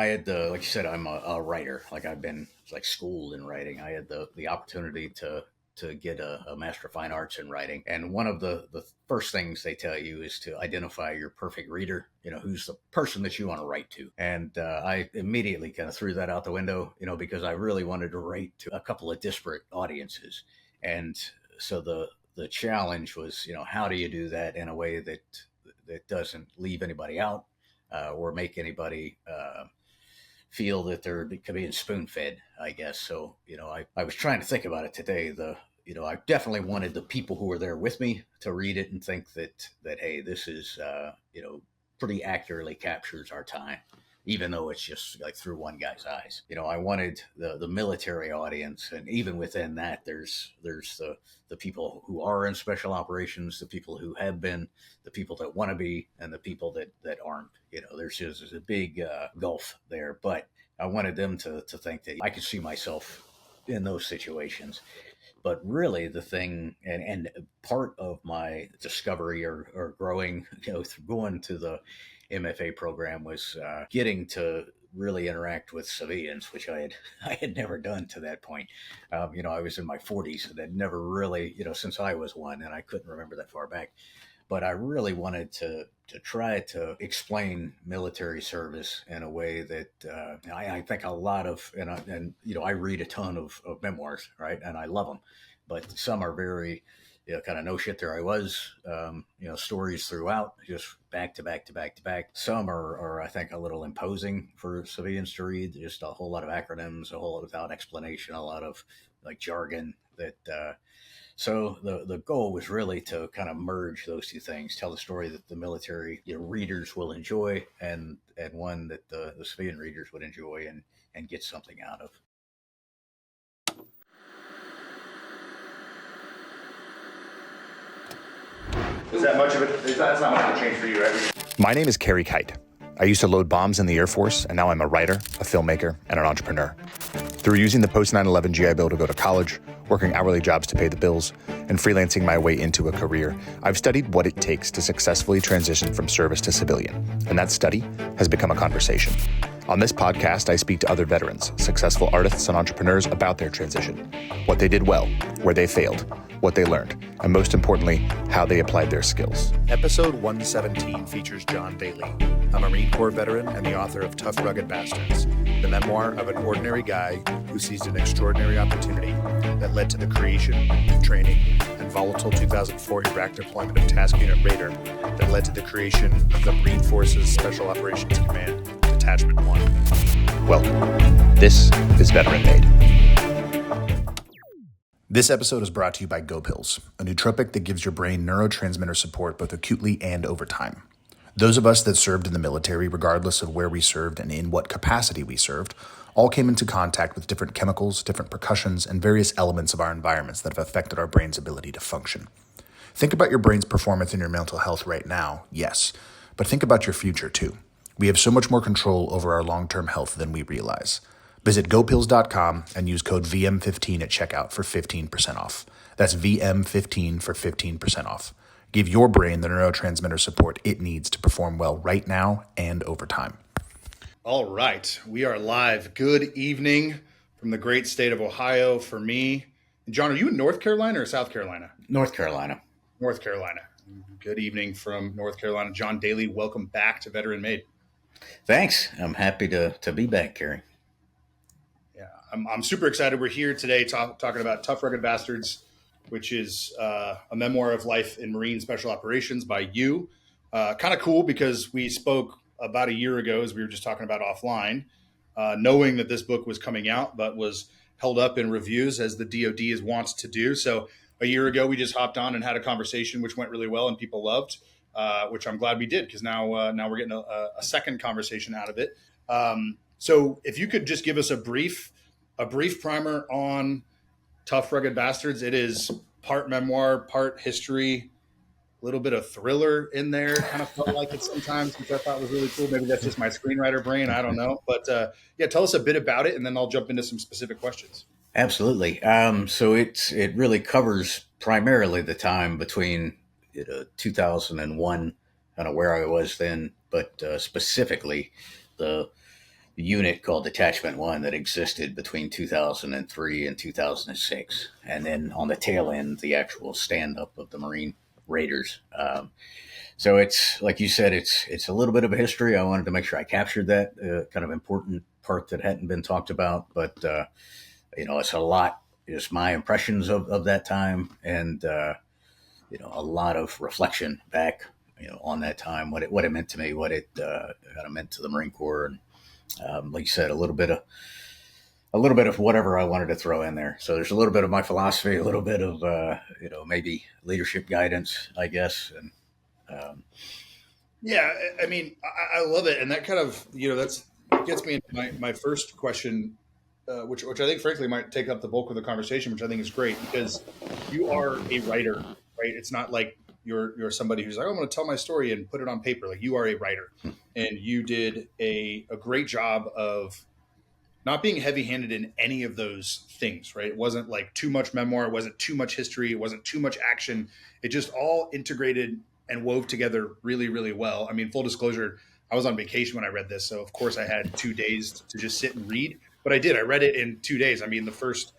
had the, like you said, I'm a writer. Like I've been like schooled in writing. I had the opportunity to get a Master of Fine Arts in writing. And one of the first things they tell you is to identify your perfect reader, who's the person that you want to write to. And I immediately kind of threw that out the window, because I really wanted to write to a couple of disparate audiences. And so the challenge was, how do you do that in a way that doesn't leave anybody out or make anybody feel that they're being spoon fed, I guess. So, I was trying to think about it today. I definitely wanted the people who were there with me to read it and think that hey, this is, pretty accurately captures our time, even though it's just like through one guy's eyes. I wanted the military audience, and even within that, there's the people who are in special operations, the people who have been, the people that want to be, and the people that aren't. There's a big gulf there, but I wanted them to think that I could see myself in those situations. But really, the thing, and part of my discovery or growing, going to the MFA program was getting to really interact with civilians, which I had never done to that point. I was in my 40s and had never really, since I was one, and I couldn't remember that far back. But I really wanted to try to explain military service in a way that I think a lot of, and I read a ton of memoirs, right? And I love them, but some are very, kind of no shit, there I was, stories throughout, just back to back to back to back. Some are, I think, a little imposing for civilians to read, just a whole lot of acronyms, a whole lot without explanation, a lot of like jargon that, so the goal was really to kind of merge those two things, tell the story that the military readers will enjoy, and one that the civilian readers would enjoy and get something out of. Is that much of it? That's not much of a change for you, right? My name is Carey. I used to load bombs in the Air Force, and now I'm a writer, a filmmaker, and an entrepreneur. Through using the post 9/11 GI Bill to go to college, working hourly jobs to pay the bills, and freelancing my way into a career, I've studied what it takes to successfully transition from service to civilian, and that study has become a conversation. On this podcast, I speak to other veterans, successful artists, and entrepreneurs about their transition, what they did well, where they failed, what they learned, and most importantly, how they applied their skills. Episode 117 features John Dailey, a Marine Corps veteran and the author of Tough, Rugged Bastards, the memoir of an ordinary guy who seized an extraordinary opportunity that led to the creation, training, and volatile 2004 Iraq deployment of Task Unit Raider that led to the creation of the Marine Forces Special Operations Command, Detachment 1. Welcome. This is Veteran Made. This episode is brought to you by Go Pills, a nootropic that gives your brain neurotransmitter support both acutely and over time. Those of us that served in the military, regardless of where we served and in what capacity we served, all came into contact with different chemicals, different percussions, and various elements of our environments that have affected our brain's ability to function. Think about your brain's performance and your mental health right now, yes, but think about your future too. We have so much more control over our long-term health than we realize. Visit gopills.com and use code VM15 at checkout for 15% off. That's VM15 for 15% off. Give your brain the neurotransmitter support it needs to perform well right now and over time. All right, we are live. Good evening from the great state of Ohio for me. And John, are you in North Carolina or South Carolina? North Carolina. North Carolina. Good evening from North Carolina. John Dailey, welcome back to Veteran Made. Thanks. I'm happy to be back, Carey. Yeah, I'm super excited. We're here today talking about Tough, Rugged Bastards, which is a memoir of life in Marine Special Operations by you. Kind of cool because we spoke about a year ago, as we were just talking about offline, knowing that this book was coming out, but was held up in reviews as the DoD wants to do. So a year ago, we just hopped on and had a conversation, which went really well and people loved, which I'm glad we did because now we're getting a second conversation out of it. So if you could just give us a brief primer on Tough, Rugged Bastards. It is part memoir, part history, a little bit of thriller in there. Kind of felt like it sometimes, which I thought was really cool. Maybe that's just my screenwriter brain. I don't know. But yeah, tell us a bit about it, and then I'll jump into some specific questions. Absolutely. So it really covers primarily the time between 2001, kind of where I was then, but specifically the unit called Detachment One that existed between 2003 and 2006, and then on the tail end, the actual stand up of the Marine Raiders. So it's like you said, it's a little bit of a history. I wanted to make sure I captured that kind of important part that hadn't been talked about, but it's a lot. Just my impressions of that time, and a lot of reflection back, on that time, what it meant to me, what it kind of meant to the Marine Corps, and like you said, a little bit of whatever I wanted to throw in there. So there's a little bit of my philosophy, a little bit of maybe leadership guidance, I guess, and Yeah, I mean, I love it, and that kind of that's gets me into my first question, which I think frankly might take up the bulk of the conversation, which I think is great because you are a writer, right? It's not like you're somebody who's like, oh, I'm going to tell my story and put it on paper. Like, you are a writer, and you did a great job of not being heavy-handed in any of those things, right? It wasn't like too much memoir, it wasn't too much history, it wasn't too much action. It just all integrated and wove together really, really well. I mean, full disclosure, I was on vacation when I read this, so of course I had 2 days to just sit and read. But I did. I read it in 2 days. I mean, the first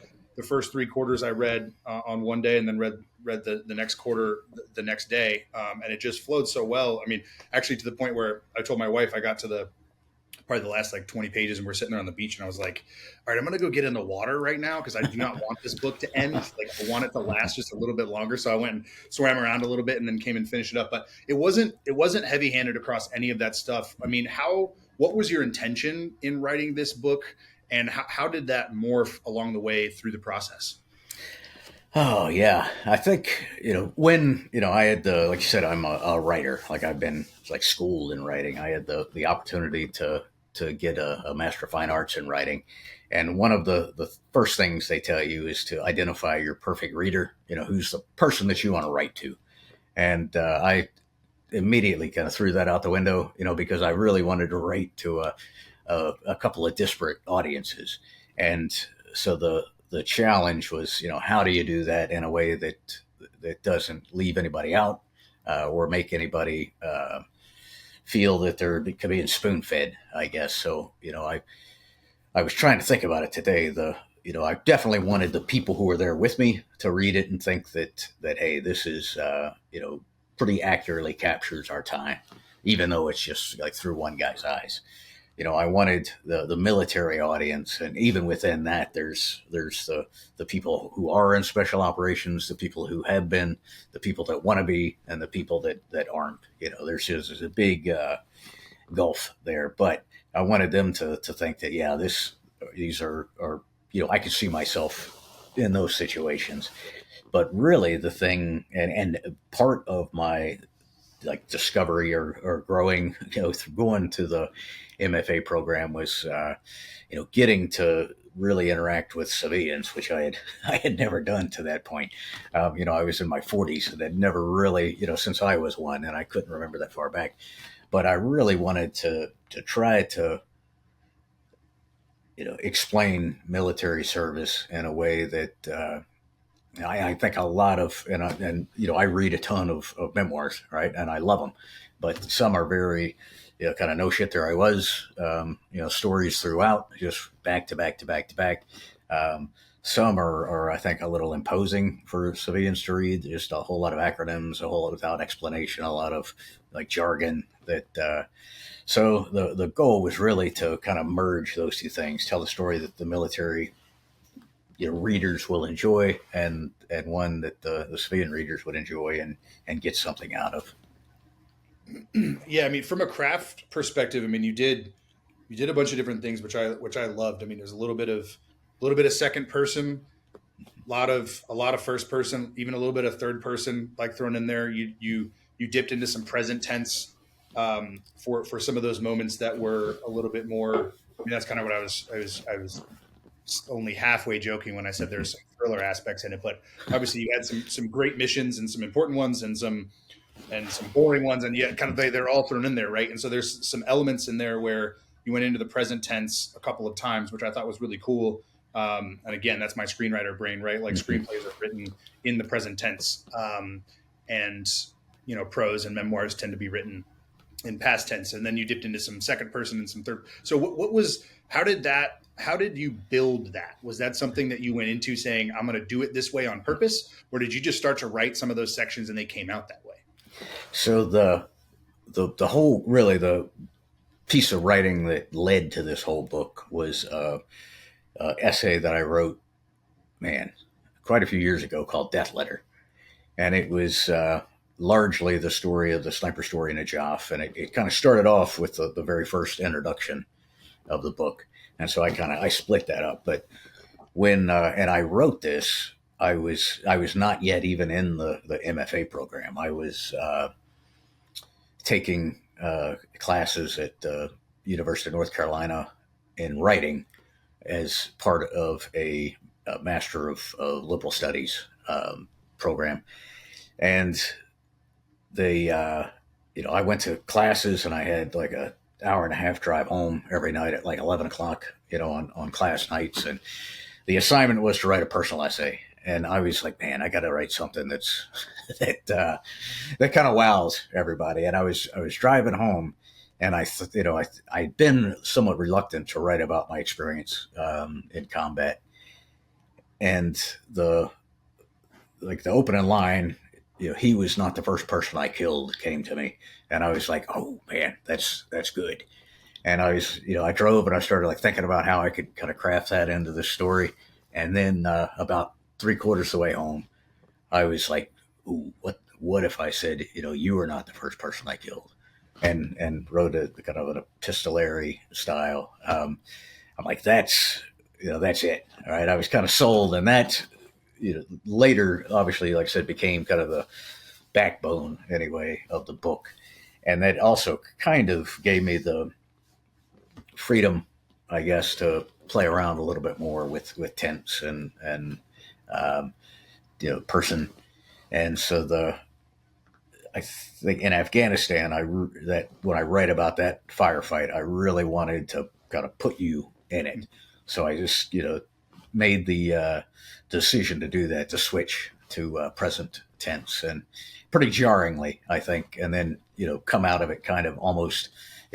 3 quarters I read on one day, and then read the next quarter the next day, and it just flowed so well. I mean, actually, to the point where I told my wife, I got to probably the last like 20 pages, and we're sitting there on the beach, and I was like, all right, I'm going to go get in the water right now because I do not want this book to end. Like, I want it to last just a little bit longer. So I went and swam around a little bit and then came and finished it up. But it wasn't heavy handed across any of that stuff. I mean, what was your intention in writing this book, and how did that morph along the way through the process? Oh yeah, I think when I had like you said, I'm a writer. Like, I've been like schooled in writing. I had the opportunity to get a Master of Fine Arts in writing, and one of the first things they tell you is to identify your perfect reader. Who's the person that you want to write to, and I immediately kind of threw that out the window. Because I really wanted to write to a couple of disparate audiences, and so the challenge was, how do you do that in a way that doesn't leave anybody out, or make anybody feel that they're being spoon fed, I guess. So, I was trying to think about it today. I definitely wanted the people who were there with me to read it and think that hey, this is, pretty accurately captures our time, even though it's just like through one guy's eyes. I wanted the military audience, and even within that, there's the people who are in special operations, the people who have been, the people that want to be, and the people that aren't. There's a big gulf there, but I wanted them to think that these are I could see myself in those situations. But really, the thing and part of my like discovery or growing, through going to the MFA program was, getting to really interact with civilians, which I had never done to that point. I was in my 40s and had never really, since I was one, and I couldn't remember that far back. But I really wanted to try to, explain military service in a way that I think a lot of, and I read a ton of memoirs, right, and I love them, but some are very, kind of no shit, there I was, stories throughout, just back to back to back to back. Some are, I think, a little imposing for civilians to read. Just a whole lot of acronyms, a whole lot without explanation, a lot of like jargon that. So the goal was really to kind of merge those two things, tell the story that the military readers will enjoy, and one that the civilian readers would enjoy and get something out of. Yeah, I mean, from a craft perspective, I mean, you did a bunch of different things, which I loved. I mean, there's a little bit of second person, a lot of first person, even a little bit of third person, like thrown in there. You dipped into some present tense for some of those moments that were a little bit more. I mean, that's kind of what I was only halfway joking when I said there's some thriller aspects in it, but obviously you had some great missions and some important ones and some boring ones, and yet kind of they're all thrown in there, right? And so there's some elements in there where you went into the present tense a couple of times, which I thought was really cool. And again, that's my screenwriter brain, right? Like, screenplays are written in the present tense, and prose and memoirs tend to be written in past tense. And then you dipped into some second person and some third. So what was How did you build that? Was that something that you went into saying, I'm going to do it this way on purpose? Or did you just start to write some of those sections and they came out that way? So the whole, really, the piece of writing that led to this whole book was a essay that I wrote, man, quite a few years ago, called Death Letter. And it was largely the story of the sniper story in Najaf. And it kind of started off with the very first introduction of the book. And so I split that up. But when and I wrote this, I was not yet even in the MFA program. I was taking classes at the University of North Carolina in writing as part of a Master of Liberal Studies program. And they, I went to classes and I had like a hour and a half drive home every night at like 11 o'clock, on class nights. And the assignment was to write a personal essay. And I was like, man, I got to write something that kind of wows everybody. And I was driving home, and I'd been somewhat reluctant to write about my experience in combat. And the opening line, he was not the first person I killed, came to me, and I was like, oh man, that's good. And I was, I drove and I started like thinking about how I could kind of craft that into the story. And then about 3/4 of the way home, I was like, ooh, what if I said, you were not the first person I killed, and wrote a kind of an epistolary style. I'm like, that's it. All right. I was kind of sold, and that, later, obviously, like I said, became kind of the backbone anyway of the book. And that also kind of gave me the freedom, I guess, to play around a little bit more with tense and person. And so I think in Afghanistan, that when I write about that firefight, I really wanted to kind of put you in it. So I just, made the decision to do that, to switch to present tense, and pretty jarringly, I think. And then, come out of it kind of almost,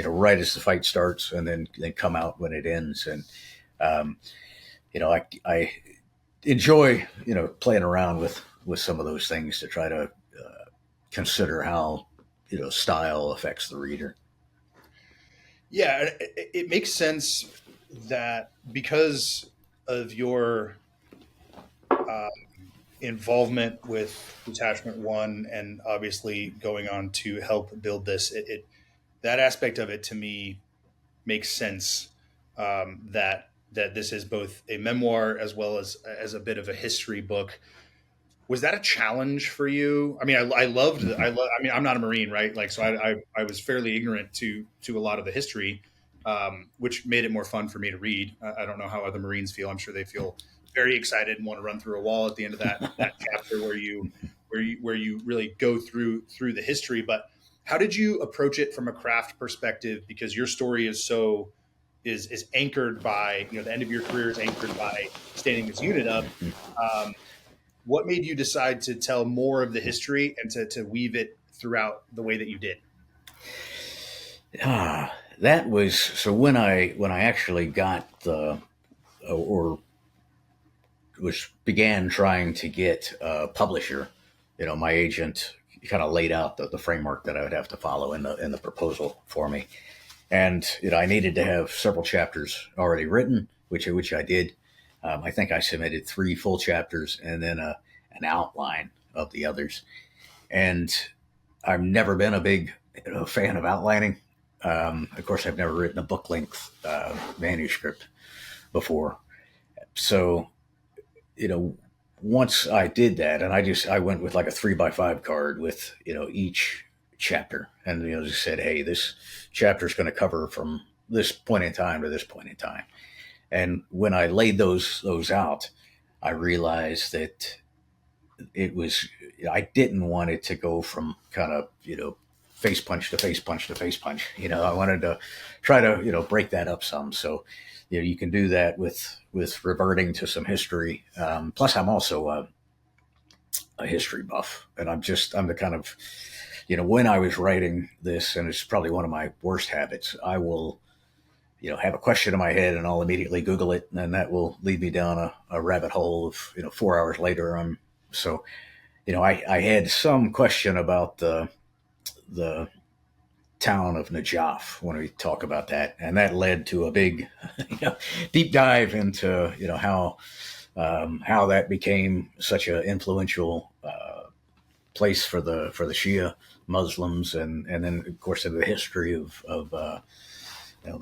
right as the fight starts, and then come out when it ends. And, I enjoy, playing around with some of those things to try to consider how, style affects the reader. Yeah, it makes sense that because of your involvement with Detachment 1 and obviously going on to help build this, that aspect of it to me makes sense, that this is both a memoir as well as a bit of a history book. Was that a challenge for you? I mean, I loved. I mean, I'm not a Marine, right? Like, so I was fairly ignorant to a lot of the history, which made it more fun for me to read. I don't know how other Marines feel. I'm sure they feel very excited and want to run through a wall at the end of that chapter where you really go through the history. But how did you approach it from a craft perspective? Because your story is anchored by, the end of your career is anchored by standing this unit up. What made you decide to tell more of the history and to weave it throughout the way that you did? That was, so when I actually got began trying to get a publisher, my agent kind of laid out the framework that I would have to follow in the proposal for me. And, I needed to have several chapters already written, which I did. I think I submitted 3 full chapters and then an outline of the others. And I've never been a big fan of outlining. Of course, I've never written a book length manuscript before. So, once I did that, and I went with like a 3x5 card with, each chapter, and, just said, hey, this chapter is going to cover from this point in time to this point in time. And when I laid those out, I realized that I didn't want it to go from kind of, face punch to face punch to face punch. I wanted to try to, break that up some. So, you can do that with reverting to some history. Plus, I'm also a history buff, and I'm the kind of, when I was writing this, and it's probably one of my worst habits, I will, have a question in my head and I'll immediately Google it, and then that will lead me down a rabbit hole of, 4 hours later. So, I had some question about the town of Najaf when we talk about that, and that led to a big, deep dive into, how that became such an influential place for the Shia Muslims, and then of course the history of the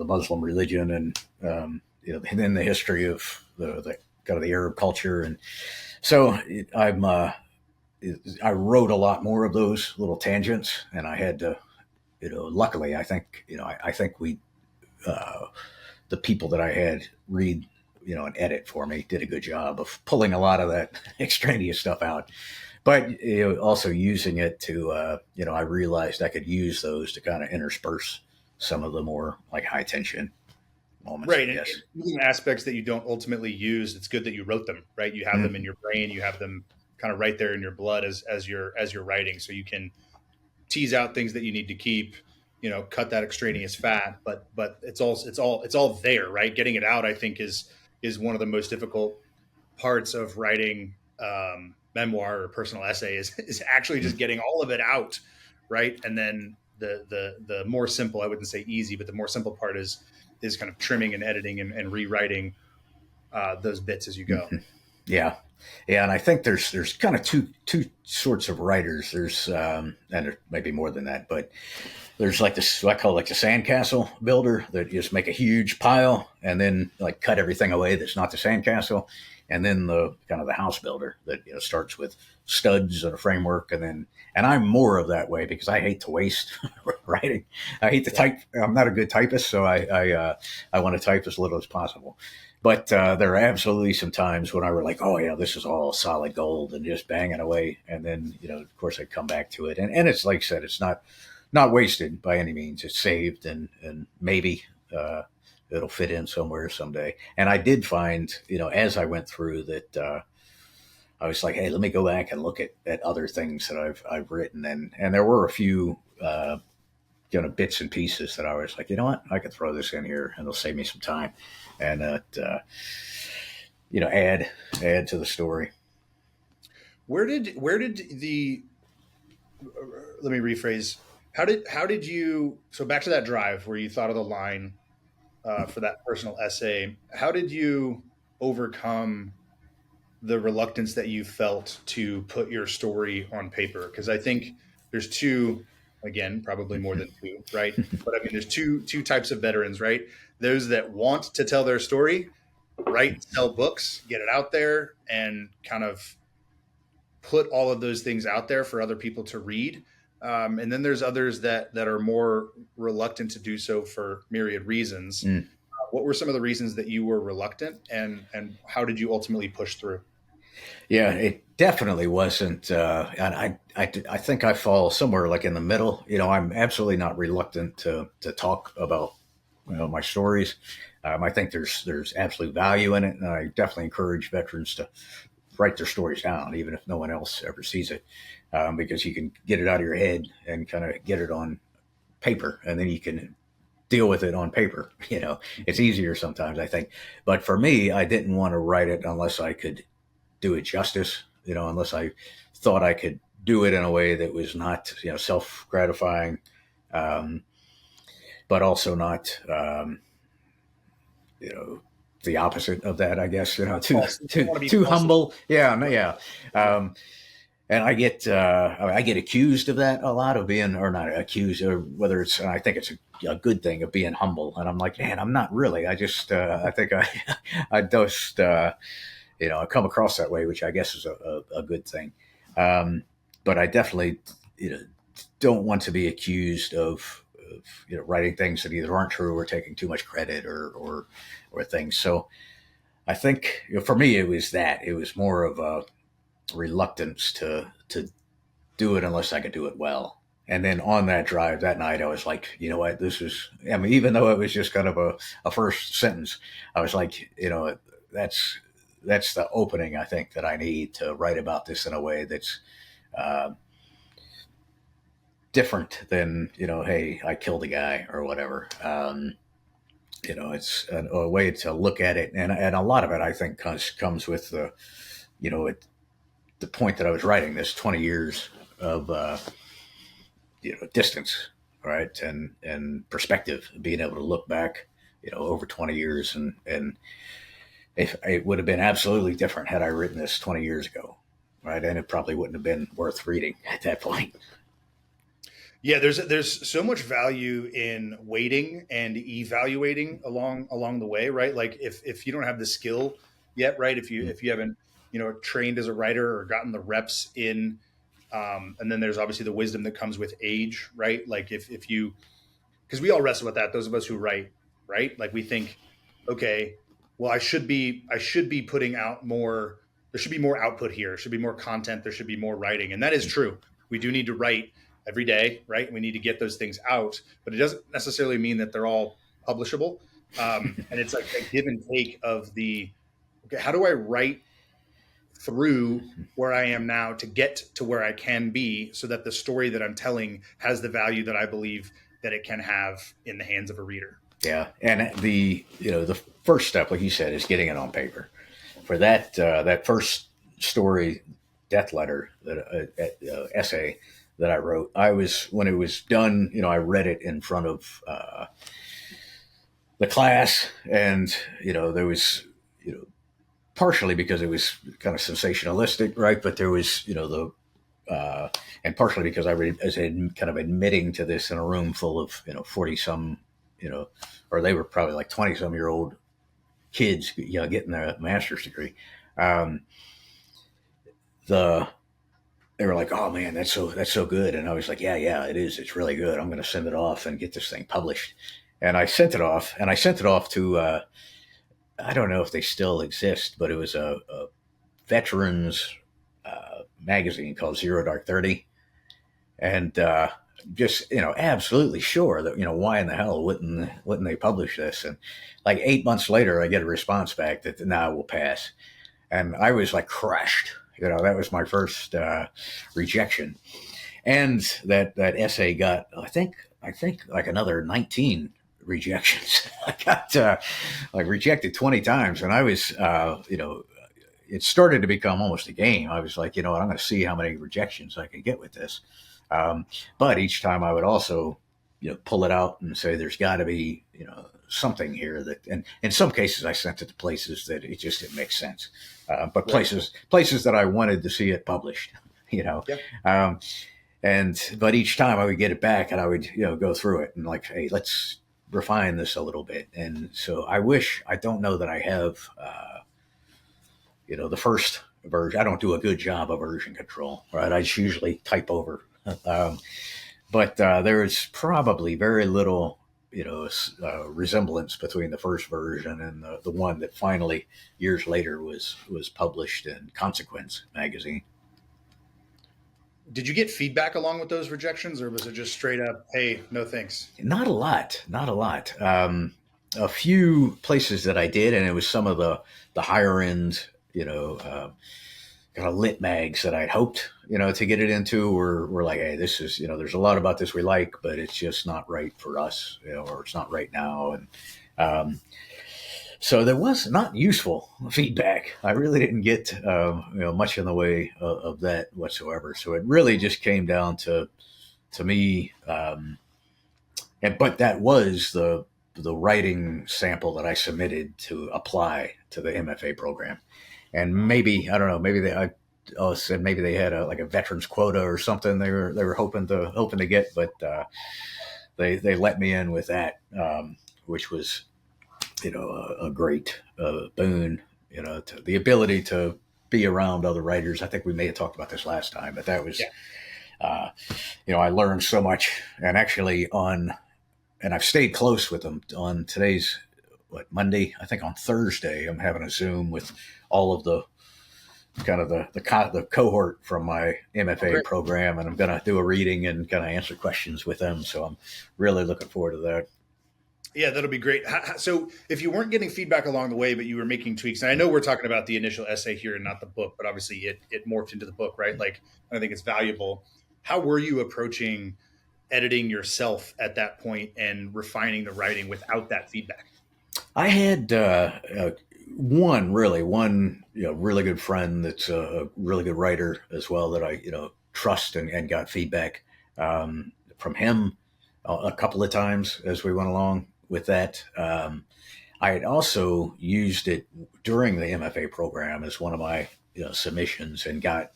Muslim religion, and then the history of the kind of the Arab culture, and so I wrote a lot more of those little tangents, and I had to, luckily, I think, I think the people that I had read, and edit for me did a good job of pulling a lot of that extraneous stuff out. But also using it to, I realized I could use those to kind of intersperse some of the more like high tension moments. Right. And using aspects that you don't ultimately use, it's good that you wrote them, right? You have them in your brain, you have them kind of right there in your blood as you're writing. So you can tease out things that you need to keep, cut that extraneous fat, but it's all there, right? Getting it out, I think is one of the most difficult parts of writing, memoir or personal essay is actually just getting all of it out. Right. And then the more simple, I wouldn't say easy, but the more simple part is kind of trimming and editing and rewriting those bits as you go. Yeah. Yeah. And I think there's kind of two sorts of writers. There's, and there may be more than that, but there's like this, I call it like the sandcastle builder that just make a huge pile and then like cut everything away that's not the sandcastle. And then the kind of the house builder that starts with studs and a framework, and I'm more of that way because I hate to waste writing. I hate to type. I'm not a good typist, so I want to type as little as possible. But there are absolutely some times when I were like, oh yeah, this is all solid gold and just banging away, and then of course I'd come back to it, and it's like I said, it's not wasted by any means. It's saved, and maybe. It'll fit in somewhere someday. And I did find, as I went through that, I was like, hey, let me go back and look at other things that I've written. And there were a few, bits and pieces that I was like, you know what, I could throw this in here and it'll save me some time and, add to the story. Where did the, let me rephrase. How did you, so back to that drive where you thought of the line, for that personal essay, how did you overcome the reluctance that you felt to put your story on paper? Because I think there's two, again, probably more than two, right? But I mean, there's two types of veterans, right? Those that want to tell their story, write, sell books, get it out there, and kind of put all of those things out there for other people to read. And then there's others that are more reluctant to do so for myriad reasons. What were some of the reasons that you were reluctant, and how did you ultimately push through? Yeah, it definitely wasn't. And I think I fall somewhere like in the middle. I'm absolutely not reluctant to talk about my stories. I think there's absolute value in it, and I definitely encourage veterans to write their stories down, even if no one else ever sees it. Because you can get it out of your head and kind of get it on paper, and then you can deal with it on paper. It's easier sometimes, I think. But for me, I didn't want to write it unless I could do it justice, unless I thought I could do it in a way that was not, self-gratifying, but also not, the opposite of that, I guess, too humble. Yeah. No, yeah. And I get accused of that a lot, of being, or not accused, or whether it's, I think it's a good thing of being humble. And I'm like, man, I'm not really. I just, I think I just, I come across that way, which I guess is a good thing. But I definitely, don't want to be accused of writing things that either aren't true or taking too much credit or things. So I think for me, it was more of a reluctance to do it unless I could do it well. And then on that drive that night, I was like, you know what, this is, even though it was just kind of a first sentence, I was like, that's the opening I think that I need to write about this in a way that's different than, hey, I killed a guy or whatever. it's a way to look at it, and a lot of it I think comes with the, the point that I was writing this 20 years of distance, right, and perspective, being able to look back, over 20 years, and if it would have been absolutely different had I written this 20 years ago, right, and it probably wouldn't have been worth reading at that point. Yeah, there's so much value in waiting and evaluating along the way, right? Like if you don't have the skill yet, right? If you haven't trained as a writer or gotten the reps in, and then there's obviously the wisdom that comes with age, right? Like if you, because we all wrestle with that. Those of us who write, right? Like we think, okay, well I should be putting out more. There should be more output here. There should be more content. There should be more writing, and that is true. We do need to write every day, right? We need to get those things out, but it doesn't necessarily mean that they're all publishable. And it's like a give and take of the, okay, how do I write through where I am now to get to where I can be so that the story that I'm telling has the value that I believe that it can have in the hands of a reader. Yeah, and the first step, like you said, is getting it on paper. For that first story, death letter, that essay that I wrote, when it was done, I read it in front of the class, and there was, partially because it was kind of sensationalistic, right? But there was, and partially because I was kind of admitting to this in a room full of 40 some, or they were probably like 20 some year old kids, getting their master's degree. They were like, "Oh man, that's so good," and I was like, "Yeah, it is. It's really good. I'm going to send it off and get this thing published." And I sent it off, to I don't know if they still exist, but it was a veterans magazine called Zero Dark 30, and just absolutely sure that why in the hell wouldn't they publish this? And like 8 months later, I get a response back that now will pass, and I was like crushed. That was my first rejection, and that essay got I think like another 19 rejections. I got like rejected 20 times, and I was it started to become almost a game. I was like, I'm going to see how many rejections I can get with this. But each time I would also pull it out and say there's got to be something here that, and in some cases I sent it to places that it just didn't make sense, but places that I wanted to see it published, Yeah. But each time I would get it back and I would go through it and like, hey, let's refine this a little bit. And so I don't know that I have the first version. I don't do a good job of version control, right? I just usually type over. But there is probably very little, resemblance between the first version and the one that finally years later was published in Consequence magazine. Did you get feedback along with those rejections, or was it just straight up, hey, no thanks? Not a lot. A few places that I did, and it was some of the higher end, kind of lit mags that I'd hoped, to get it into were like, hey, this is, there's a lot about this we like, but it's just not right for us, or it's not right now. And so there was not useful feedback. I really didn't get, much in the way of that whatsoever. So it really just came down to me. But that was the writing sample that I submitted to apply to the MFA program. And maybe, I don't know, maybe maybe they had a veterans quota or something they were hoping to get, but they let me in with that, which was a great boon, to the ability to be around other writers. I think we may have talked about this last time, but that was I learned so much, and actually and I've stayed close with them on today's Monday. I think on Thursday I'm having a Zoom with all of the kind of the cohort from my MFA program, and I'm going to do a reading and kind of answer questions with them. So I'm really looking forward to that. Yeah, that'll be great. So if you weren't getting feedback along the way, but you were making tweaks, and I know we're talking about the initial essay here and not the book, but obviously it morphed into the book, right? Like, I think it's valuable. How were you approaching editing yourself at that point and refining the writing without that feedback? I had one really good friend that's a really good writer as well that I trust and got feedback from him a couple of times as we went along with that. I had also used it during the MFA program as one of my submissions and got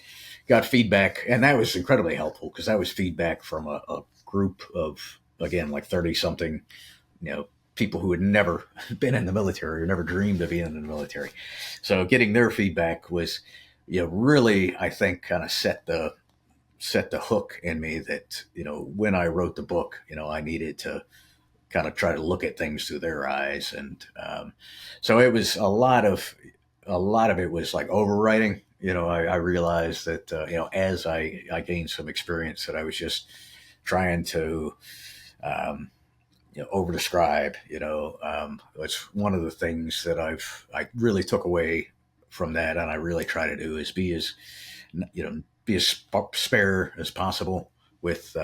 feedback, and that was incredibly helpful because that was feedback from a group of, again, like 30 something people who had never been in the military or never dreamed of being in the military. So getting their feedback was really, I think, kind of set the hook in me that when I wrote the book, I needed to kind of try to look at things through their eyes. And so it was a lot of it was like overwriting. I realized that as I gained some experience, that I was just trying to over describe. It's one of the things that I really took away from that, and I really try to do is be as spare as possible with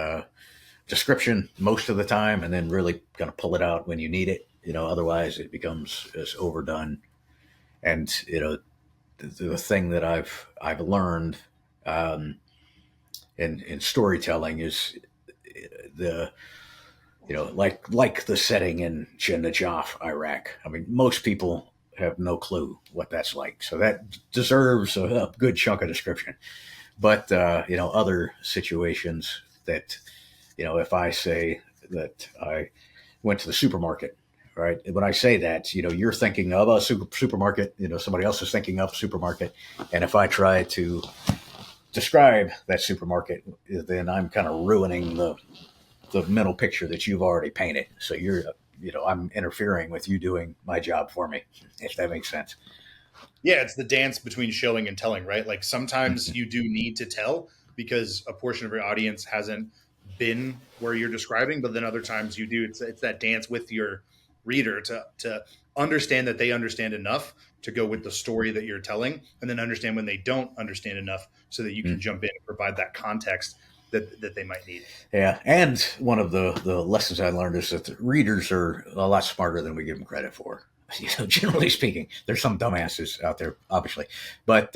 description most of the time, and then really kind of pull it out when you need it. Otherwise it becomes as overdone. And the thing that I've learned in storytelling is the like the setting in Najaf, Iraq. I mean, most people have no clue what that's like, so that deserves a good chunk of description. But other situations that if I say that I went to the supermarket, right? When I say that, you're thinking of a supermarket, somebody else is thinking of a supermarket. And if I try to describe that supermarket, then I'm kind of ruining the mental picture that you've already painted. So I'm interfering with you doing my job for me, if that makes sense. Yeah, it's the dance between showing and telling, right? Like sometimes you do need to tell because a portion of your audience hasn't been where you're describing, but then other times you do. It's that dance with your reader to understand that they understand enough to go with the story that you're telling, and then understand when they don't understand enough so that you can jump in and provide that context that they might need. Yeah, and one of the lessons I learned is that the readers are a lot smarter than we give them credit for. Generally speaking, there's some dumbasses out there, obviously, but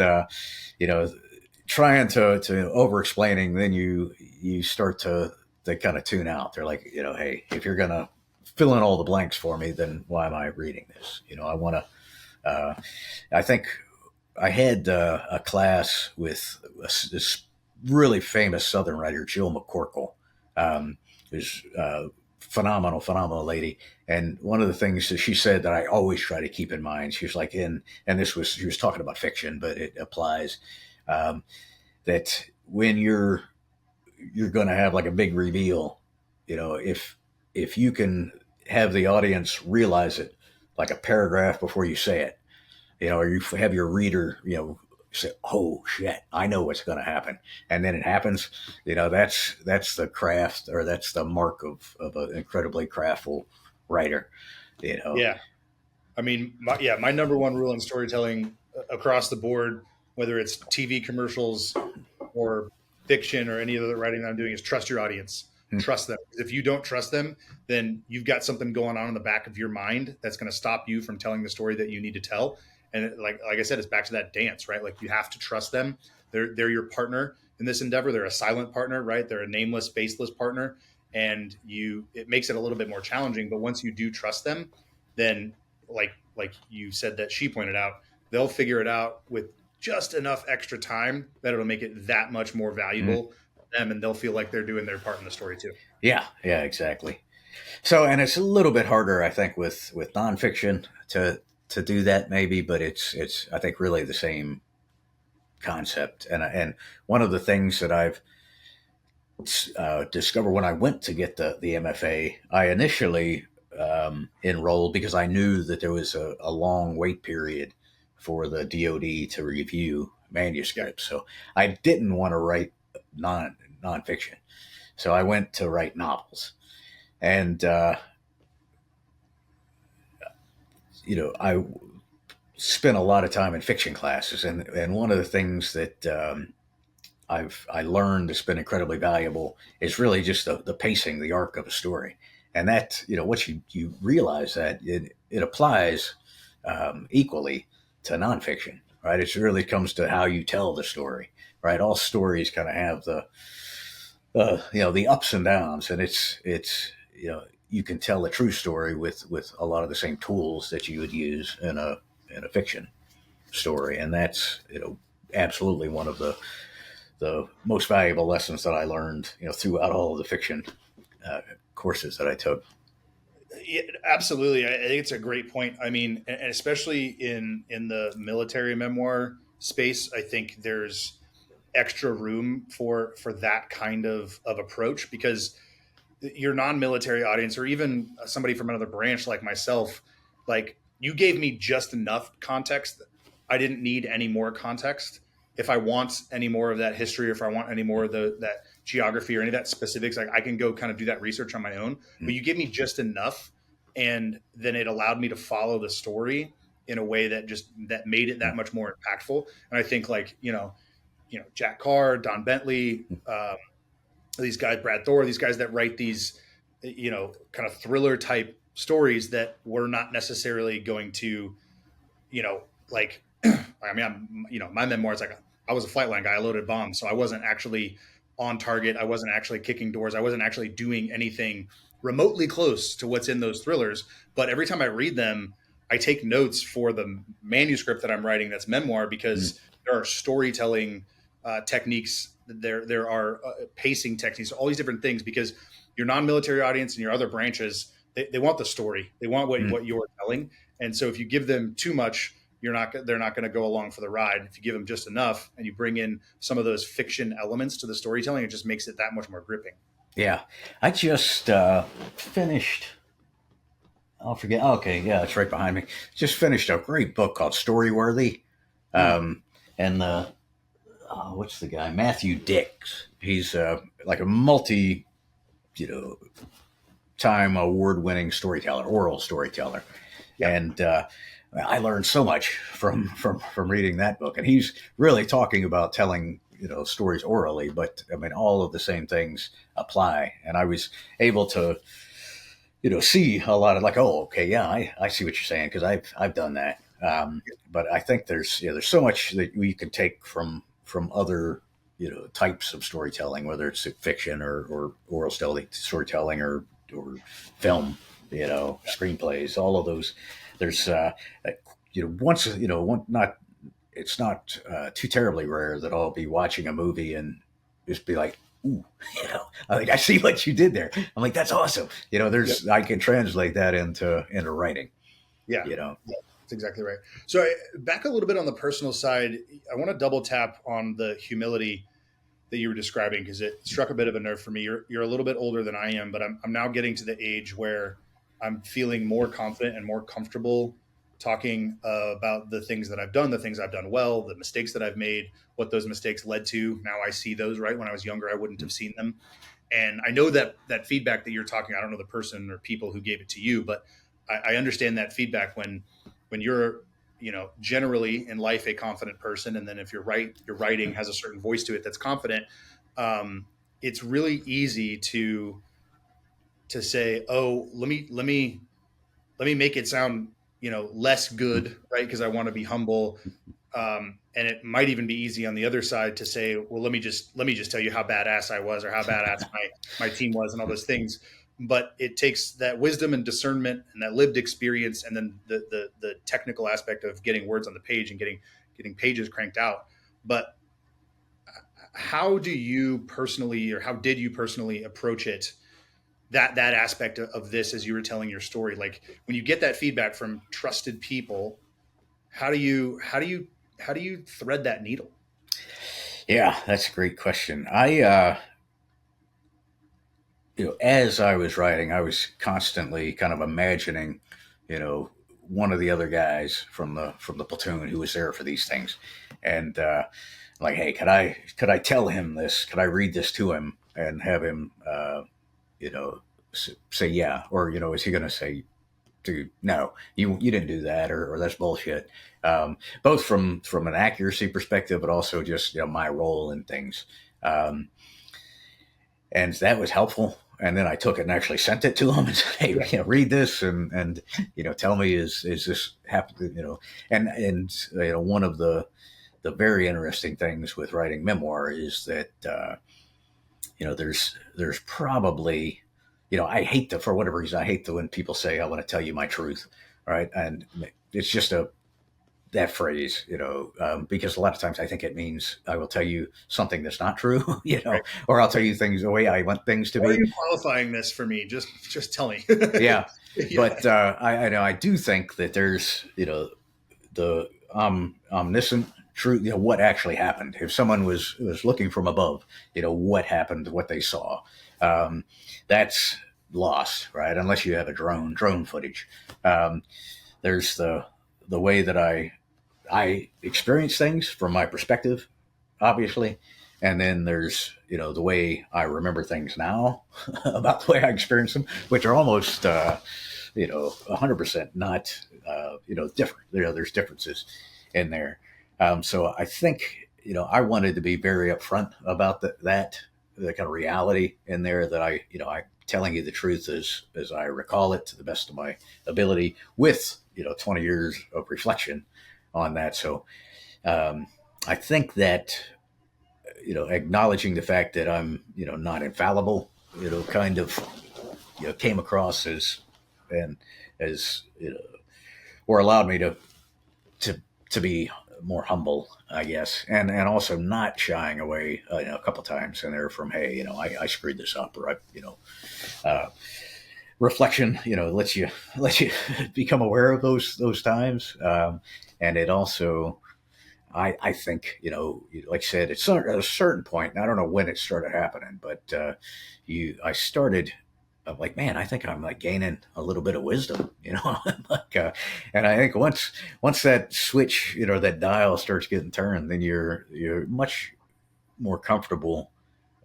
trying to over explaining, then you start to they kind of tune out. They're like, hey, if you're gonna fill in all the blanks for me, then why am I reading this? I want to. I think I had a class with this really famous Southern writer, Jill McCorkle, who's phenomenal lady. And one of the things that she said that I always try to keep in mind, she was like, and she was talking about fiction, but it applies, that when you're going to have like a big reveal, if you can have the audience realize it like a paragraph before you say it, or you have your reader, say, oh shit, I know what's going to happen. And then it happens, that's the craft, or that's the mark of an incredibly craftful writer, Yeah. I mean, my number one rule in storytelling across the board, whether it's TV commercials or fiction or any other writing that I'm doing, is trust your audience. Trust them. If you don't trust them, then you've got something going on in the back of your mind that's going to stop you from telling the story that you need to tell. And like I said, it's back to that dance, right? Like you have to trust them. They're your partner in this endeavor. They're a silent partner, right? They're a nameless, faceless partner. And it makes it a little bit more challenging. But once you do trust them, then like you said that she pointed out, they'll figure it out with just enough extra time that it'll make it that much more valuable to them, and they'll feel like they're doing their part in the story too. Yeah, exactly. So, and it's a little bit harder, I think, with nonfiction to do that maybe, but it's I think really the same concept. And one of the things that I've discovered when I went to get the MFA, I initially enrolled because I knew that there was a long wait period for the DoD to review manuscripts. So I didn't want to write nonfiction. So I went to write novels. And, I spent a lot of time in fiction classes. And one of the things that I learned that's been incredibly valuable is really just the pacing, the arc of a story. And that, once you realize that, it applies equally to nonfiction, right? It really comes to how you tell the story, right? All stories kind of have the ups and downs, and it's you can tell a true story with a lot of the same tools that you would use in a fiction story, and that's absolutely one of the most valuable lessons that I learned throughout all of the fiction courses that I took. Yeah, absolutely. I think it's a great point. I mean, and especially in the military memoir space, I think there's extra room for that kind of approach, because your non-military audience, or even somebody from another branch like myself, like, you gave me just enough context. I didn't need any more context. If I want any more of that history, or if I want any more of that geography or any of that specifics, like, I can go kind of do that research on my own. But you give me just enough, and then it allowed me to follow the story in a way that made it that much more impactful. And I think, like, Jack Carr, Don Bentley, these guys, Brad Thor, these guys that write these, kind of thriller type stories that were not necessarily going to, like, I mean, my memoir is like, I was a flight line guy. I loaded bombs. So I wasn't actually on target. I wasn't actually kicking doors. I wasn't actually doing anything remotely close to what's in those thrillers. But every time I read them, I take notes for the manuscript that I'm writing that's memoir, because there are storytelling techniques. There are pacing techniques, all these different things, because your non-military audience and your other branches, they want the story. They want what you're telling. And so if you give them too much, they're not going to go along for the ride. If you give them just enough and you bring in some of those fiction elements to the storytelling, it just makes it that much more gripping. Yeah. I just finished. I'll forget. Okay. Yeah. It's right behind me. Just finished a great book called Storyworthy. And what's the guy? Matthew Dix. He's like a time award-winning storyteller, oral storyteller. Yeah. And I learned so much from reading that book. And he's really talking about telling stories orally, but I mean, all of the same things apply. And I was able to see a lot of, like, oh, okay, yeah, I see what you're saying, because I've done that. But I think there's so much that we can take from other types of storytelling, whether it's fiction or oral storytelling or film, screenplays, all of those. There's it's not too terribly rare that I'll be watching a movie and just be like, ooh, I think I see what you did there. I'm like, that's awesome. I can translate that into writing. Yeah. That's exactly right. So back a little bit on the personal side, I want to double tap on the humility that you were describing, because it struck a bit of a nerve for me. You're a little bit older than I am, but I'm now getting to the age where I'm feeling more confident and more comfortable talking about the things that I've done, the things I've done well, the mistakes that I've made, what those mistakes led to. Now I see those, right? When I was younger, I wouldn't have seen them. And I know that feedback that you're talking, I don't know the person or people who gave it to you, but I understand that feedback when you're, generally in life a confident person. And then if your writing has a certain voice to it that's confident, it's really easy to say, oh, let me make it sound, less good, right? Because I want to be humble. And it might even be easy on the other side to say, well, let me just tell you how badass I was, or how badass my team was, and all those things. But it takes that wisdom and discernment and that lived experience, and then the technical aspect of getting words on the page and getting pages cranked out. But how did you personally approach it? That aspect of this, as you were telling your story, like, when you get that feedback from trusted people, how do you thread that needle? Yeah, that's a great question. I, as I was writing, I was constantly kind of imagining, one of the other guys from the platoon who was there for these things, and like, hey, could I tell him this? Could I read this to him and have him, say yeah, or is he going to say, dude, no, you didn't do that, or that's bullshit. Both from an accuracy perspective, but also just my role in things, and that was helpful. and then I took it and actually sent it to him and said, "Hey, read this and tell me is this happened?" And one of the very interesting things with writing memoir is that there's probably I hate for whatever reason I hate when people say I want to tell you my truth, right? And it's just that phrase, because a lot of times I think it means I will tell you something that's not true, Right. or I'll tell you things the way I want things to Why are be. you qualifying this for me? Just tell me. Yeah. Yeah. But I know I do think that there's the omniscient truth. What actually happened? If someone was looking from above, what happened, what they saw, that's lost, right? Unless you have a drone footage. There's the way that I experience things from my perspective, obviously. And then there's, the way I remember things now about the way I experience them, which are almost, 100% not, different. There's differences in there. So I think, I wanted to be very upfront about the kind of reality in there that I'm telling you the truth as I recall it to the best of my ability with, 20 years of reflection on that. So I think that acknowledging the fact that I'm not infallible, kind of came across as or allowed me to be more humble, I guess, and also not shying away a couple times in there from, hey, I screwed this up, or reflection, lets you become aware of those times, and it also, I think, like I said, it's at a certain point, and I don't know when it started happening, but I started. I'm like, man, I think I'm like gaining a little bit of wisdom, and I think once that switch, that dial starts getting turned, then you're much more comfortable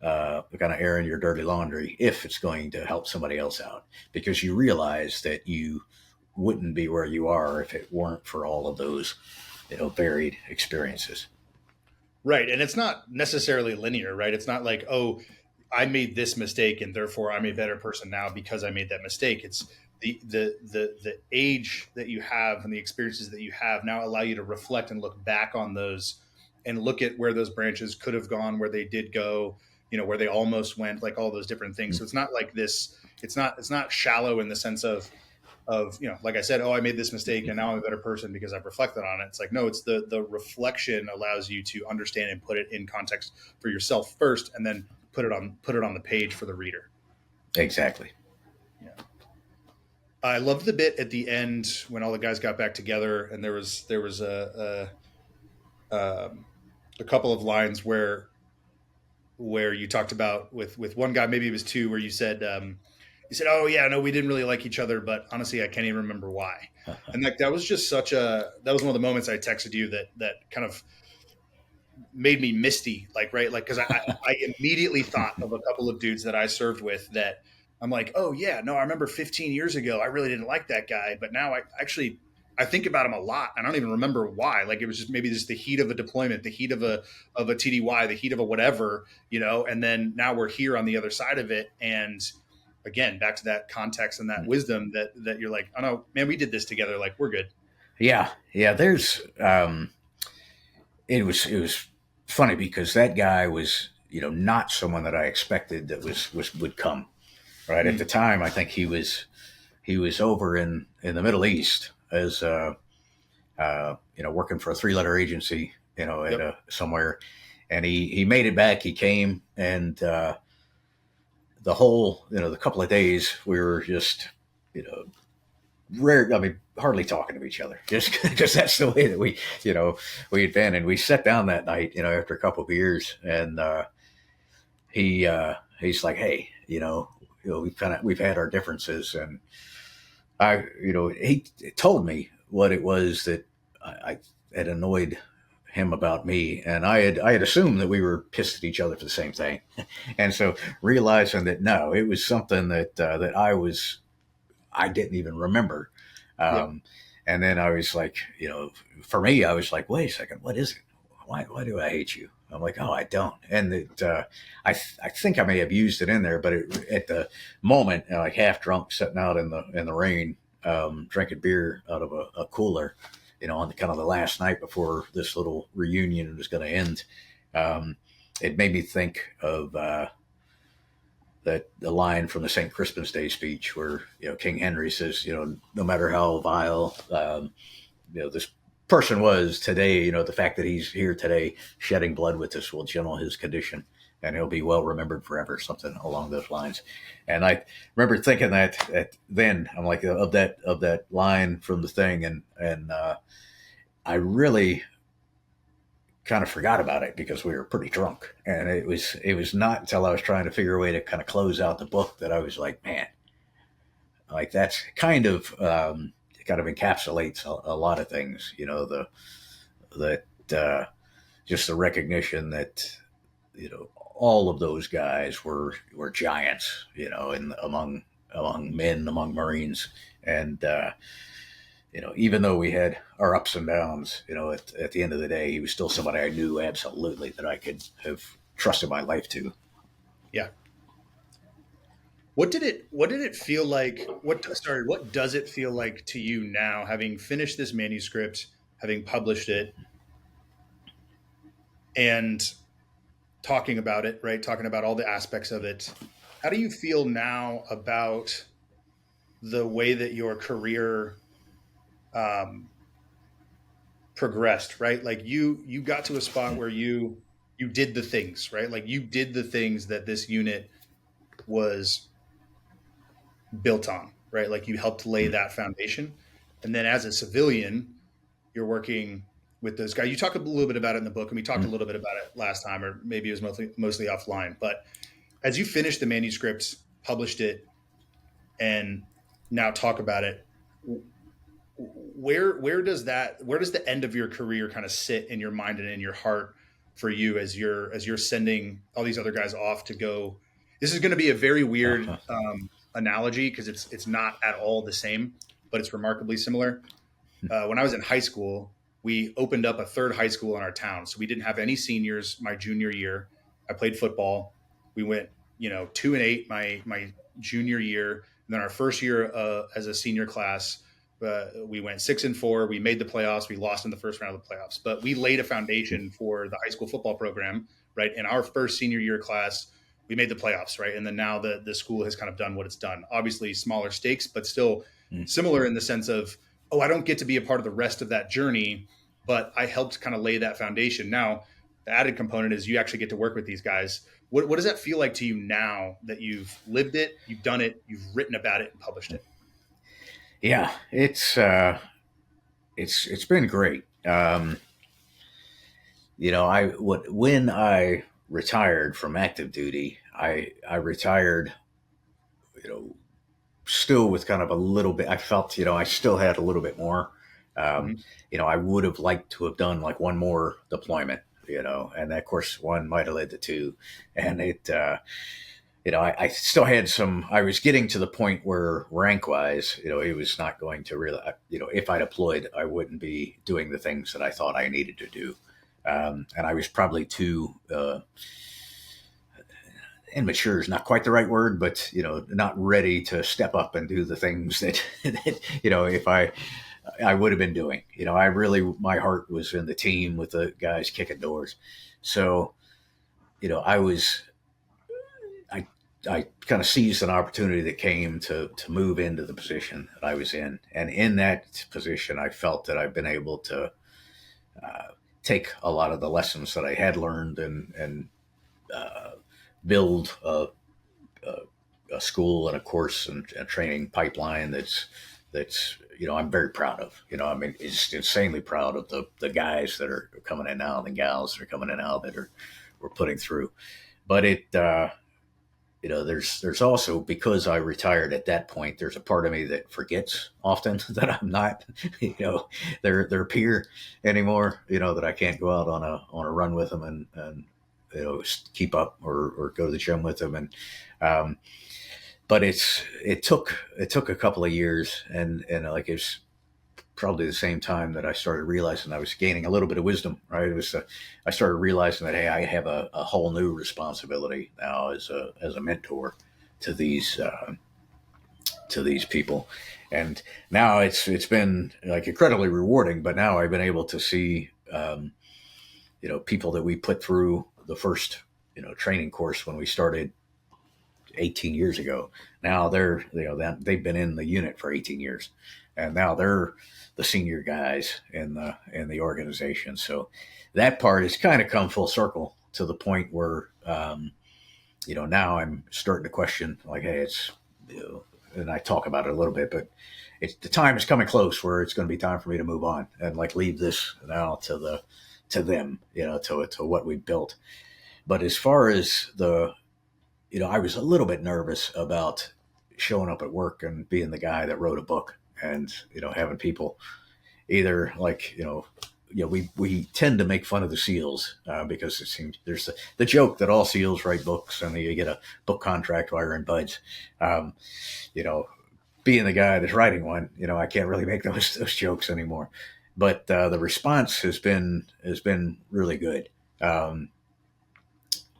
kind of airing your dirty laundry if it's going to help somebody else out, because you realize that you wouldn't be where you are if it weren't for all of those, varied experiences. Right. And it's not necessarily linear, right? It's not like, oh, I made this mistake and therefore I'm a better person now because I made that mistake. It's the age that you have and the experiences that you have now allow you to reflect and look back on those and look at where those branches could have gone, where they did go, where they almost went, like all those different things. So it's not like this, it's not shallow in the sense of, like I said, oh, I made this mistake and now I'm a better person because I've reflected on it. It's like, no, it's the reflection allows you to understand and put it in context for yourself first, and then put it on the page for the reader. Exactly. Yeah. I loved the bit at the end when all the guys got back together, and there was a couple of lines where you talked about with one guy, maybe it was two, where you said, oh yeah, no, we didn't really like each other, but honestly, I can't even remember why. And that was just that was one of the moments I texted you that kind of made me misty, right? Cause I immediately thought of a couple of dudes that I served with that I'm like, oh yeah, no, I remember 15 years ago, I really didn't like that guy. But now I think about him a lot. I don't even remember why. Like, it was just maybe just the heat of a deployment, the heat of a TDY, the heat of a whatever, and then now we're here on the other side of it. And again, back to that context and that wisdom that you're like, oh no, man, we did this together. Like, we're good. Yeah. There's, it was funny because that guy was, not someone that I expected that would come right at the time. I think he was over in the Middle East as, working for a 3-letter agency, at somewhere, and he made it back. He came, and, the whole, the couple of days we were just, rare. I mean, hardly talking to each other, just because that's the way that we had been. And we sat down that night, after a couple of beers, and he's like, hey, we've had our differences, and he told me what it was that I had annoyed him about me, and I had assumed that we were pissed at each other for the same thing, and so realizing that no, it was something that I didn't even remember. And then I was like, for me, I was like, wait a second, what is it? why do I hate you? I'm like, oh, I don't. And I think I may have used it in there, but at the moment, like half drunk, sitting out in the rain, drinking beer out of a cooler, on the kind of the last night before this little reunion was going to end. It made me think of the line from the St. Crispin's Day speech where King Henry says, no matter how vile this person was today, the fact that he's here today shedding blood with us will gentle his condition, and he'll be well remembered forever, something along those lines. And I remember thinking that then I'm like, of that line from the thing, and I really kind of forgot about it because we were pretty drunk, and it was not until I was trying to figure a way to kind of close out the book that I was like, man, like that's kind of encapsulates a lot of things, just the recognition that all of those guys were giants, among men, among Marines, and even though we had our ups and downs, at the end of the day, he was still somebody I knew absolutely that I could have trusted my life to. Yeah. What did it feel like? What does it feel like to you now, having finished this manuscript, having published it, and talking about it, right? Talking about all the aspects of it. How do you feel now about the way that your career progressed, right? Like you got to a spot where you did the things, right? Like you did the things that this unit was built on, right? Like you helped lay that foundation. And then as a civilian, you're working with those guys. You talk a little bit about it in the book, and we talked a little bit about it last time, or maybe it was mostly offline. But as you finished the manuscript, published it, and now talk about it, where does the end of your career kind of sit in your mind and in your heart for you as you're sending all these other guys off to go? This is going to be a very weird analogy because it's not at all the same, but it's remarkably similar. When I was in high school, we opened up a third high school in our town. So we didn't have any seniors my junior year. I played football. We went, 2-8 my junior year. And then our first year as a senior class, we went 6-4. We made the playoffs. We lost in the first round of the playoffs, but we laid a foundation for the high school football program, right? In our first senior year class, we made the playoffs, right? And then now the school has kind of done what it's done. Obviously smaller stakes, but still similar in the sense of, I don't get to be a part of the rest of that journey, but I helped kind of lay that foundation. Now, the added component is you actually get to work with these guys. What does that feel like to you now that you've lived it, you've done it, you've written about it and published it? Yeah, it's been great. When I retired from active duty, I retired, still with kind of a little bit. I felt, I still had a little bit more. I would have liked to have done like one more deployment, and of course one might have led to two, and I still had some. I was getting to the point where rank wise, it was not going to really, if I deployed, I wouldn't be doing the things that I thought I needed to do, and I was probably too. Immature is not quite the right word, but not ready to step up and do the things that if I would have been doing. My heart was in the team with the guys kicking doors. So, I kind of seized an opportunity that came to move into the position that I was in. And in that position, I felt that I've been able to take a lot of the lessons that I had learned and build a school and a course and a training pipeline that's I'm very proud of. It's insanely proud of the guys that are coming in now, the gals that are coming in now that we're putting through. But there's also, because I retired at that point, there's a part of me that forgets often that I'm not, their peer anymore, that I can't go out on a run with them and keep up or go to the gym with them. And, but it took a couple of years and like it's probably the same time that I started realizing I was gaining a little bit of wisdom. Right, it was I started realizing that, hey, I have a whole new responsibility now as a mentor to these people, and now it's been like incredibly rewarding. But now I've been able to see people that we put through the first training course when we started 18 years ago. Now they've been in the unit for 18 years, and now they're the senior guys in the organization. So that part has kind of come full circle to the point where now I'm starting to question, like, hey, it's and I talk about it a little bit, but the time is coming close where it's going to be time for me to move on and like leave this now to them, to what we built. But as far as I was a little bit nervous about showing up at work and being the guy that wrote a book and, having people either like, we tend to make fun of the SEALs because it seems there's the joke that all SEALs write books and you get a book contract while you're in buds. Being the guy that's writing one, I can't really make those jokes anymore. But the response has been really good.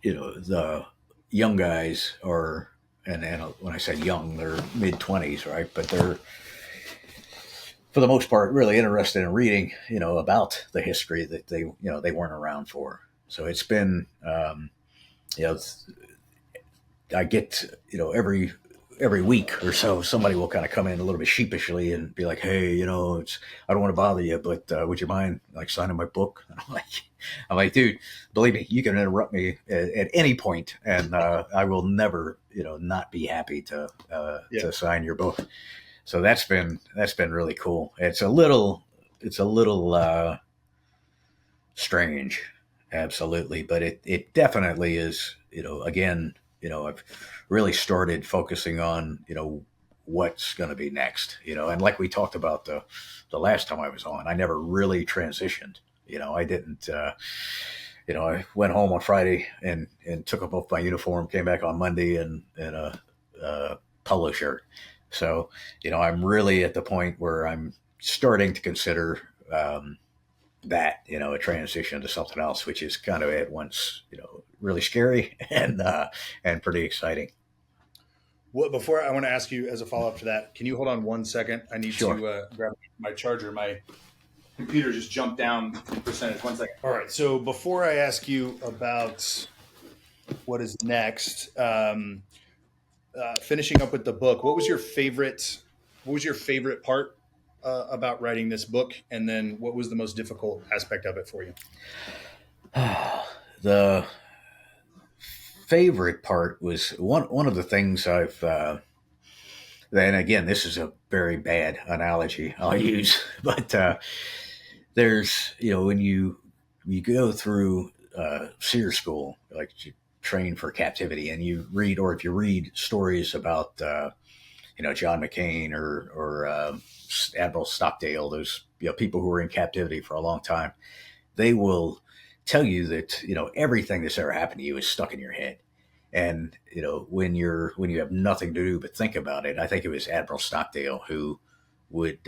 The young guys are, and when I say young, they're mid-20s, right? But they're, for the most part, really interested in reading, about the history that they weren't around for. So it's been, I get, every week or so, somebody will kind of come in a little bit sheepishly and be like, hey, I don't want to bother you, but would you mind like signing my book? And I'm like, dude, believe me, you can interrupt me at any point, and I will never, not be happy to sign your book. So that's been really cool. It's a little strange, absolutely, but it definitely is. Again, I've really started focusing on what's going to be next. And like we talked about the last time I was on, I never really transitioned. I didn't. I went home on Friday and took off my uniform, came back on Monday in a polo shirt. So, I'm really at the point where I'm starting to consider that, a transition to something else, which is kind of at once, really scary and pretty exciting. Well, before I want to ask you as a follow-up to that, can you hold on 1 second? I need Sure. to grab my charger. My computer just jumped down percentage. 1 second. All right. So before I ask you about what is next, finishing up with the book, what was your favorite part about writing this book? And then what was the most difficult aspect of it for you? The favorite part was one of the things I've, and again, this is a very bad analogy I'll use, but there's, when you go through SEER school, like you train for captivity, and you read, or if you read stories about, John McCain or Admiral Stockdale, those people who were in captivity for a long time, they will tell you that everything that's ever happened to you is stuck in your head, and when you have nothing to do but think about it. I think it was Admiral Stockdale who would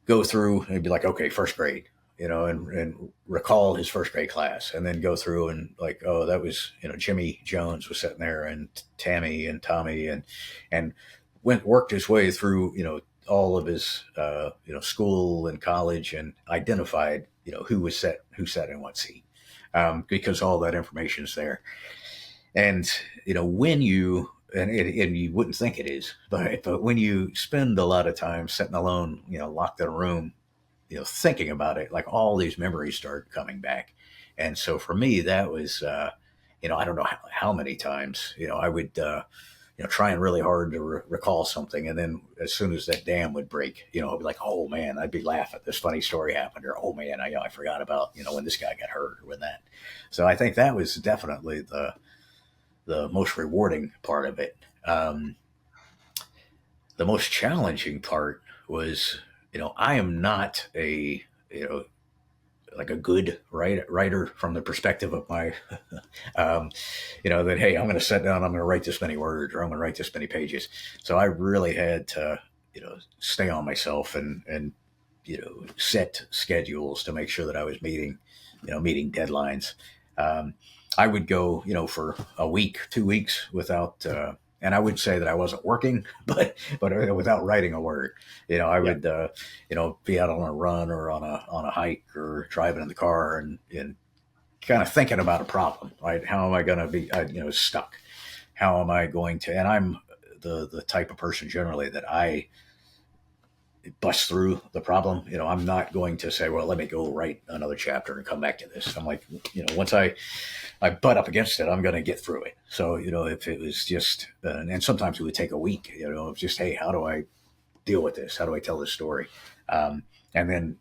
go through and be like, okay, first grade, and recall his first grade class, and then go through and like, oh, that was Jimmy Jones was sitting there, and Tammy and Tommy, and worked his way through all of his school and college, and identified who sat in what seat, because all that information is there. And when you and you wouldn't think it is, but when you spend a lot of time sitting alone, locked in a room, thinking about it, like all these memories start coming back. And so for me, that was I don't know how many times I would trying really hard to recall something, and then as soon as that dam would break, I'd be like, oh man, I'd be laughing, this funny story happened, or oh man, I forgot about when this guy got hurt, or when that. So I think that was definitely the most rewarding part of it. The most challenging part was, I am not a like a good writer from the perspective of my, that, hey, I'm going to sit down, I'm going to write this many words, or I'm going to write this many pages. So I really had to, stay on myself and set schedules to make sure that I was meeting deadlines. I would go, for a week, 2 weeks without, and I would say that I wasn't working, but without writing a word. I would, be out on a run or on a hike or driving in the car and kind of thinking about a problem. Right? How am I going to be, stuck? How am I going to? And I'm the type of person generally that I bust through the problem. I'm not going to say, well, let me go write another chapter and come back to this. I'm like, once I butt up against it, I'm going to get through it. So, if it was just, and sometimes it would take a week, just, hey, how do I deal with this? How do I tell this story? And then,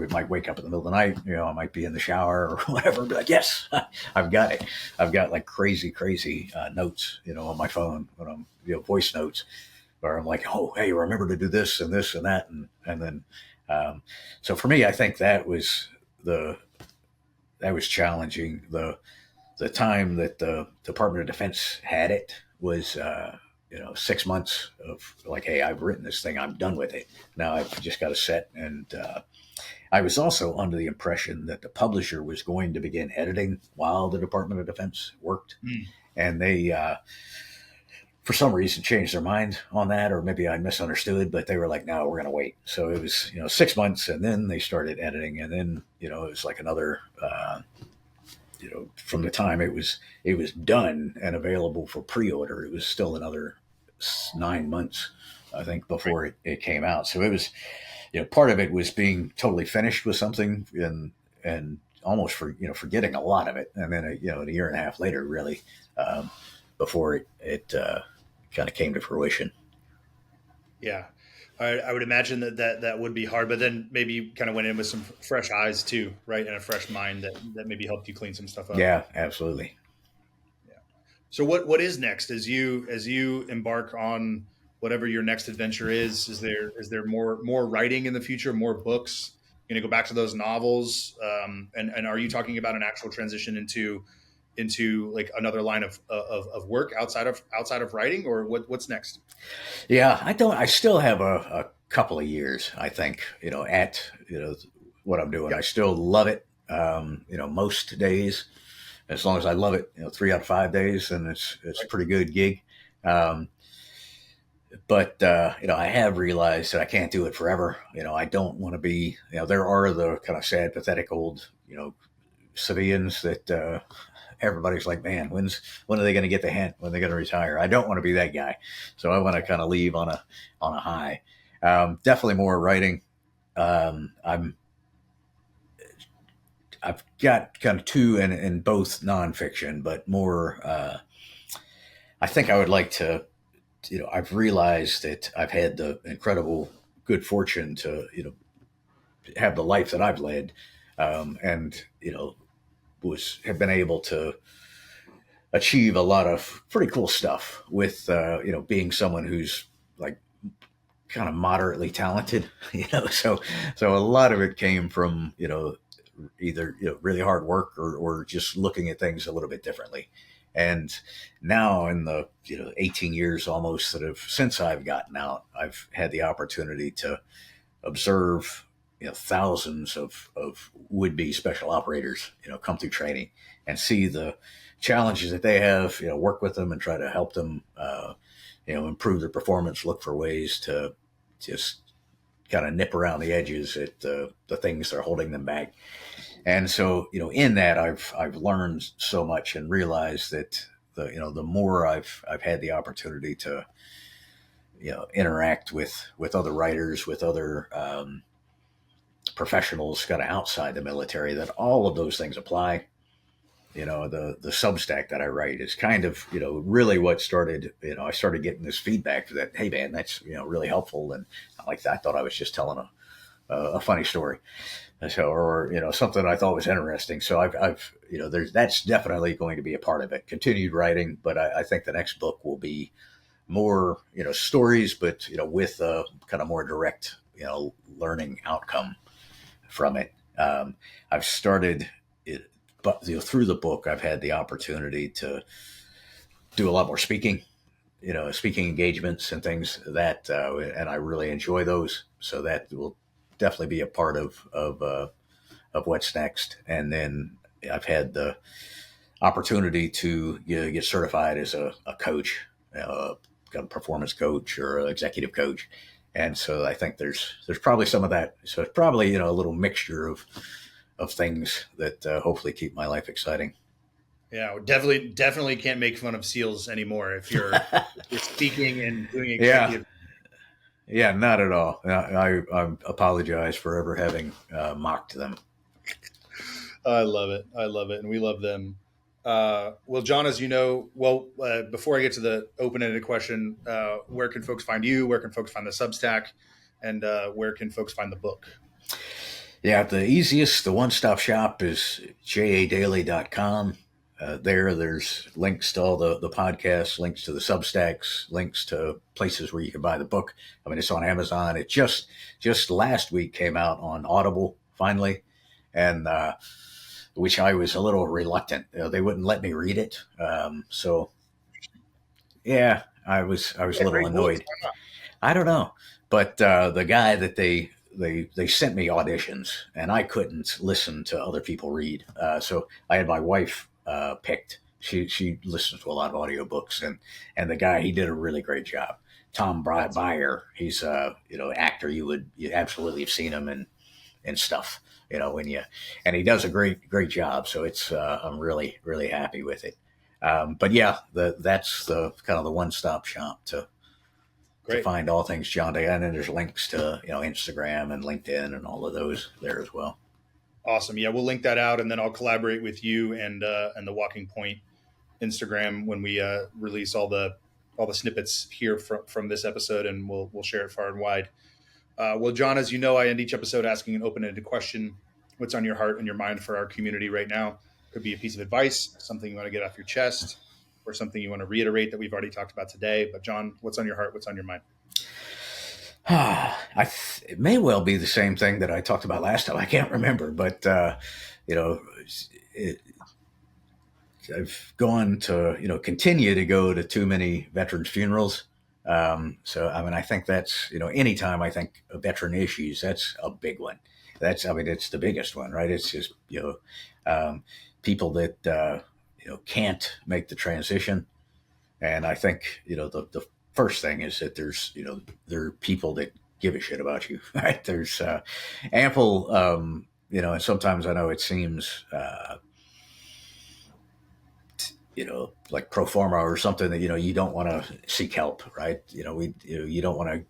might wake up in the middle of the night, I might be in the shower or whatever, and be like, yes, I've got it. I've got like crazy notes, on my phone, when I'm, voice notes, where I'm like, oh, hey, remember to do this and this and that. And then, so for me, I think that was challenging. The time that the Department of Defense had it was, 6 months of like, hey, I've written this thing. I'm done with it. Now I've just got to set. And I was also under the impression that the publisher was going to begin editing while the Department of Defense worked. And they, for some reason, changed their mind on that, or maybe I misunderstood, but they were like, no, we're going to wait. So it was, 6 months, and then they started editing. And then, it was like another, from the time it was done and available for pre-order, it was still another 9 months, I think, before it came out. So it was, part of it was being totally finished with something and almost forgetting a lot of it. And then, a year and a half later, really, before it kind of came to fruition. Yeah. I would imagine that would be hard, but then maybe you kind of went in with some fresh eyes too, right? And a fresh mind that maybe helped you clean some stuff up. Yeah, absolutely. Yeah. So what is next as you embark on whatever your next adventure is? Is there more writing in the future, more books? You're going to go back to those novels? And are you talking about an actual transition into like another line of work outside of writing, or what's next? Yeah, I still have a couple of years, I think, at, what I'm doing. I still love it. Most days, as long as I love it, 3 out of 5 days, and it's a pretty good gig. But I have realized that I can't do it forever. I don't want to be, there are the kind of sad, pathetic old, civilians that, everybody's like, man, when are they going to get the hint? When are they going to retire? I don't want to be that guy. So I want to kind of leave on a high. Definitely more writing. I've got kind of two in both nonfiction, but more, I think I would like to, I've realized that I've had the incredible good fortune to, have the life that I've led. And, have been able to achieve a lot of pretty cool stuff with, being someone who's like kind of moderately talented, so a lot of it came from, either, really hard work or just looking at things a little bit differently. And now in the, 18 years almost since I've gotten out, I've had the opportunity to observe thousands of would-be special operators, come through training and see the challenges that they have, work with them and try to help them, improve their performance, look for ways to just kind of nip around the edges at the things that are holding them back. And so, in that I've learned so much and realized that the more I've had the opportunity to, interact with other writers, with other, professionals kind of outside the military, that all of those things apply. The Substack that I write is kind of, really what started, I started getting this feedback that, hey man, that's, really helpful. And I thought I was just telling a funny story. So, or, something I thought was interesting. So I've that's definitely going to be a part of it, continued writing. But I think the next book will be more, stories, but, with a kind of more direct, learning outcome from it. I've started it, but through the book, I've had the opportunity to do a lot more speaking, speaking engagements and things that, and I really enjoy those. So that will definitely be a part of what's next. And then I've had the opportunity to get certified as a coach, a performance coach or an executive coach. And so I think there's probably some of that. So it's probably, a little mixture of things that hopefully keep my life exciting. Yeah, definitely can't make fun of SEALs anymore if you're speaking and doing executive. Yeah, not at all. I apologize for ever having mocked them. I love it. And we love them. Well, John, as you know, before I get to the open-ended question, where can folks find you? Where can folks find the Substack? And where can folks find the book? Yeah, the easiest, the one-stop shop is jadailey.com. There's links to all the podcasts, links to the Substacks, links to places where you can buy the book. I mean, it's on Amazon. It just last week came out on Audible finally, and which I was a little reluctant. They wouldn't let me read it. So yeah, I was a little annoyed. I don't know, but the guy that they sent me auditions, and I couldn't listen to other people read. So I had my wife picked. She listens to a lot of audiobooks, and the guy, he did a really great job. Tom Byer, he's actor. You absolutely have seen him and stuff. And he does a great job. So it's I'm really happy with it. But yeah, that's the kind of the one-stop shop to find all things John Dailey. And then there's links to Instagram and LinkedIn and all of those there as well. Awesome. Yeah, we'll link that out, and then I'll collaborate with you and the Walking Point Instagram when we release all the snippets here from this episode, and we'll share it far and wide. Well, John, as you know, I end each episode asking an open-ended question. What's on your heart and your mind for our community right now? Could be a piece of advice, something you want to get off your chest, or something you want to reiterate that we've already talked about today. But John, what's on your heart? What's on your mind? It may well be the same thing that I talked about last time. I can't remember, but I've gone to continue to go to too many veterans' funerals. So I mean, I think that's anytime I think of veteran issues, that's a big one. It's the biggest one, right? It's just people that can't make the transition, and I think the first thing is that there are people that give a shit about you, right? There's ample, and sometimes I know it seems, like pro forma or something that, you don't want to seek help, right? You don't want to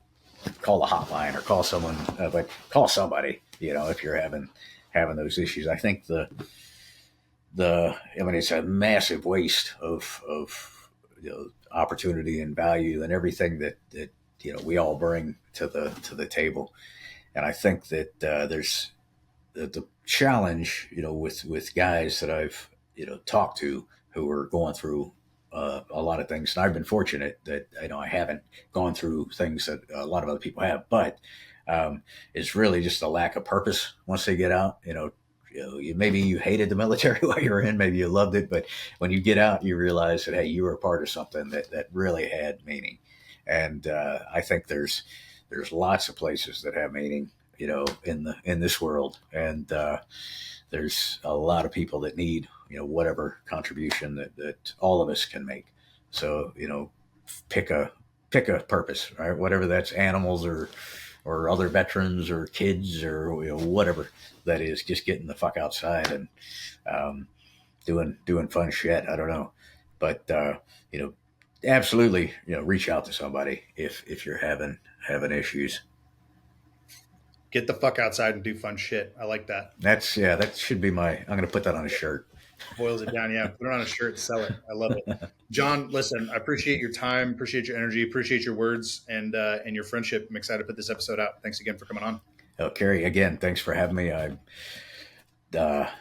call a hotline or call someone, but call somebody, if you're having those issues. I think it's a massive waste of opportunity and value and everything that we all bring to the table. And I think that there's the challenge with guys that I've talked to who are going through a lot of things. And I've been fortunate that I haven't gone through things that a lot of other people have, but it's really just a lack of purpose once they get out. Maybe you hated the military while you were in, maybe you loved it, but when you get out, you realize that, hey, you were a part of something that really had meaning. And I think there's lots of places that have meaning, in this world, and there's a lot of people that need whatever contribution that all of us can make. So pick a purpose, right? Whatever that's animals or other veterans or kids or whatever that is, just getting the fuck outside and doing fun shit. I don't know, but absolutely reach out to somebody if you're having issues. Get the fuck outside and do fun shit. I like that. That should be I'm going to put that on a shirt. Boils it down. Yeah. Put it on a shirt, sell it. I love it. John, listen, I appreciate your time, appreciate your energy, appreciate your words and your friendship. I'm excited to put this episode out. Thanks again for coming on. Oh, Carey, again, thanks for having me. I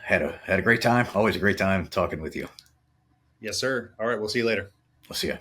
had a great time. Always a great time talking with you. Yes, sir. All right. We'll see you later. We'll see you.